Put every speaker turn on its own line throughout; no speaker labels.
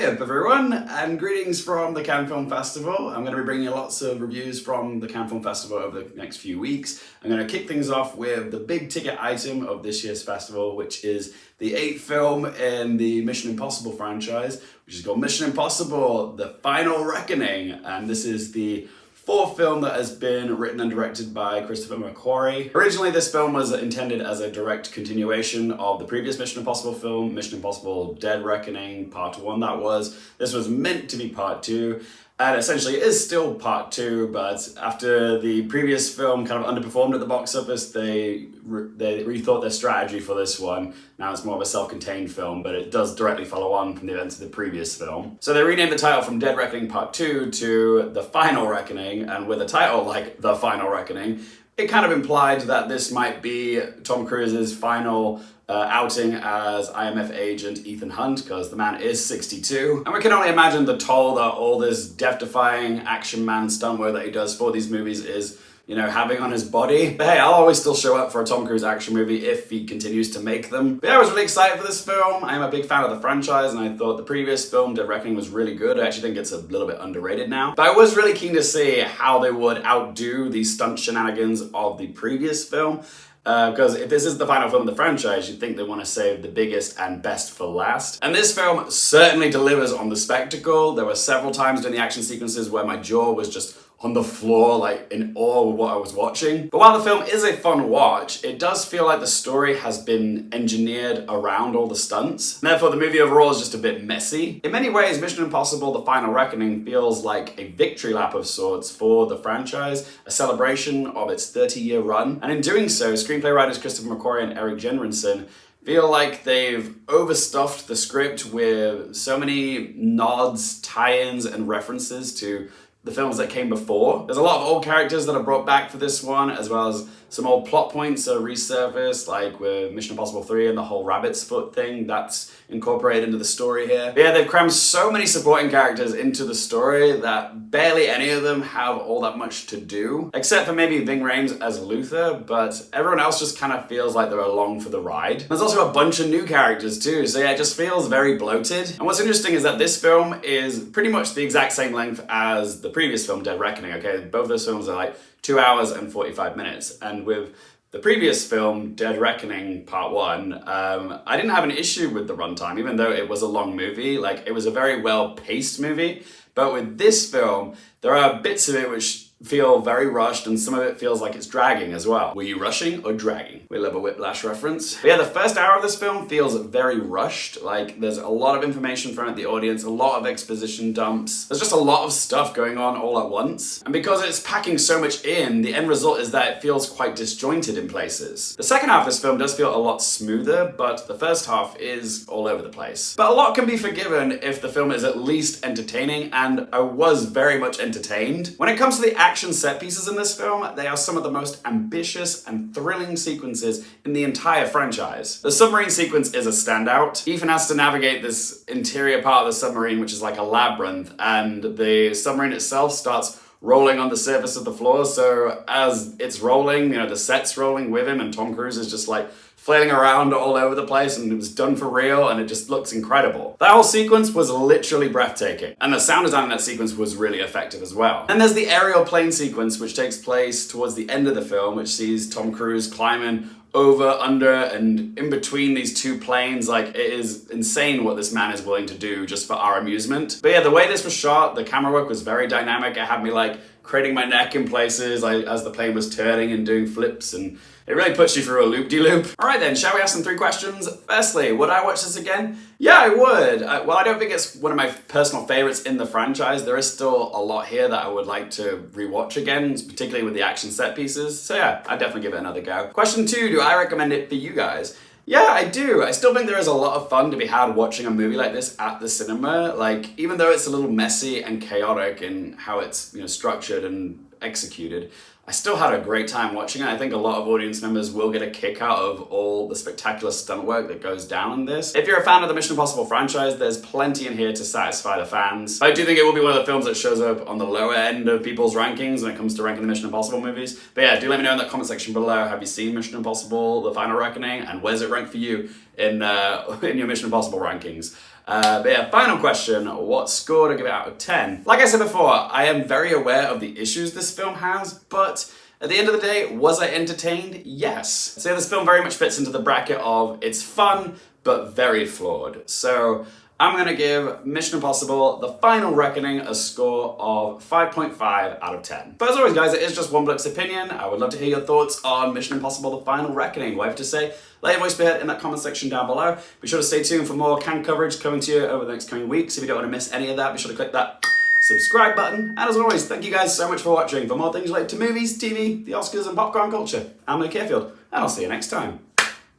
Hey up everyone, and greetings from the Cannes Film Festival. I'm going to be bringing you lots of reviews from the Cannes Film Festival over the next few weeks. I'm going to kick things off with the big ticket item of this year's festival, which is the 8th film in the Mission Impossible franchise, which is called Mission Impossible: The Final Reckoning. And this is the 4th film that has been written and directed by Christopher McQuarrie. Originally, this film was intended as a direct continuation of the previous Mission Impossible film, Mission Impossible: Dead Reckoning, Part 1 that was. This was meant to be Part 2, and essentially it is still Part 2, but after the previous film kind of underperformed at the box office, they rethought their strategy for this one. Now it's more of a self-contained film, but it does directly follow on from the events of the previous film. So they renamed the title from Dead Reckoning Part 2 to The Final Reckoning, and with a title like The Final Reckoning, it kind of implied that this might be Tom Cruise's final outing as IMF agent Ethan Hunt, because the man is 62. And we can only imagine the toll that all this death-defying action man stunt work that he does for these movies is, you know, having on his body. But hey, I'll always still show up for a Tom Cruise action movie if he continues to make them. But yeah, I was really excited for this film. I am a big fan of the franchise, and I thought the previous film, Dead Reckoning, was really good. I actually think it's a little bit underrated now. But I was really keen to see how they would outdo the stunt shenanigans of the previous film. Because if this is the final film of the franchise, you'd think they want to save the biggest and best for last. And this film certainly delivers on the spectacle. There were several times during the action sequences where my jaw was just on the floor, like in awe of what I was watching. But while the film is a fun watch, it does feel like the story has been engineered around all the stunts. And therefore, the movie overall is just a bit messy. In many ways, Mission Impossible: The Final Reckoning feels like a victory lap of sorts for the franchise, a celebration of its 30-year run. And in doing so, screenplay writers Christopher McQuarrie and Eric Jenrinson feel like they've overstuffed the script with so many nods, tie-ins, and references to the films that came before. There's a lot of old characters that are brought back for this one, as well as some old plot points that are resurfaced, like with Mission Impossible 3 and the whole rabbit's foot thing that's incorporated into the story here. But yeah, they've crammed so many supporting characters into the story that barely any of them have all that much to do, except for maybe Ving Rhames as Luther, but everyone else just kind of feels like they're along for the ride. There's also a bunch of new characters too, so yeah, it just feels very bloated. And what's interesting is that this film is pretty much the exact same length as the previous film, Dead Reckoning, okay? Both those films are like 2 hours and 45 minutes. And with the previous film, Dead Reckoning Part 1, I didn't have an issue with the runtime, even though it was a long movie. Like, it was a very well-paced movie. But with this film, there are bits of it which feel very rushed, and some of it feels like it's dragging as well. Were you rushing or dragging? We love a Whiplash reference. But yeah, the first hour of this film feels very rushed. Like, there's a lot of information thrown at the audience, a lot of exposition dumps. There's just a lot of stuff going on all at once. And because it's packing so much in, the end result is that it feels quite disjointed in places. The second half of this film does feel a lot smoother, but the first half is all over the place. But a lot can be forgiven if the film is at least entertaining, and I was very much entertained. When it comes to the action set pieces in this film, they are some of the most ambitious and thrilling sequences in the entire franchise. The submarine sequence is a standout. Ethan has to navigate this interior part of the submarine, which is like a labyrinth, and the submarine itself starts rolling on the surface of the floor, so as it's rolling, you know, the set's rolling with him, and Tom Cruise is just like flailing around all over the place, and it was done for real, and it just looks incredible. That whole sequence was literally breathtaking, and the sound design in that sequence was really effective as well. And there's the aerial plane sequence, which takes place towards the end of the film, which sees Tom Cruise climbing over, under, and in between these two planes. Like, it is insane what this man is willing to do just for our amusement. But yeah, the way this was shot, the camera work was very dynamic. It had me like craning my neck in places as the plane was turning and doing flips, and it really puts you through a loop-de-loop. All right then, shall we ask some 3 questions? Firstly, would I watch this again? Yeah, I would. Well, I don't think it's one of my personal favorites in the franchise. There is still a lot here that I would like to rewatch again, particularly with the action set pieces. So yeah, I'd definitely give it another go. Question 2, do I recommend it for you guys? Yeah, I do. I still think there is a lot of fun to be had watching a movie like this at the cinema. Like, even though it's a little messy and chaotic in how it's, you know, structured and executed, I still had a great time watching it. I think a lot of audience members will get a kick out of all the spectacular stunt work that goes down in this. If you're a fan of the Mission Impossible franchise, there's plenty in here to satisfy the fans. I do think it will be one of the films that shows up on the lower end of people's rankings when it comes to ranking the Mission Impossible movies. But yeah, do let me know in the comment section below. Have you seen Mission Impossible: The Final Reckoning? And where's it ranked for you in your Mission Impossible rankings? But yeah, final question, what score to give it out of 10? Like I said before, I am very aware of the issues this film has, but at the end of the day, was I entertained? Yes. So yeah, this film very much fits into the bracket of it's fun, but very flawed. So I'm gonna give Mission Impossible: The Final Reckoning a score of 5.5 out of 10. But as always, guys, it is just one bloke's opinion. I would love to hear your thoughts on Mission Impossible: The Final Reckoning. What you have to say? Let your voice be heard in that comment section down below. Be sure to stay tuned for more Cannes coverage coming to you over the next coming weeks. If you don't want to miss any of that, be sure to click that subscribe button. And as always, thank you guys so much for watching. For more things related to movies, TV, the Oscars, and popcorn culture, I'm McQuarrie, and I'll see you next time.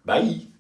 Bye.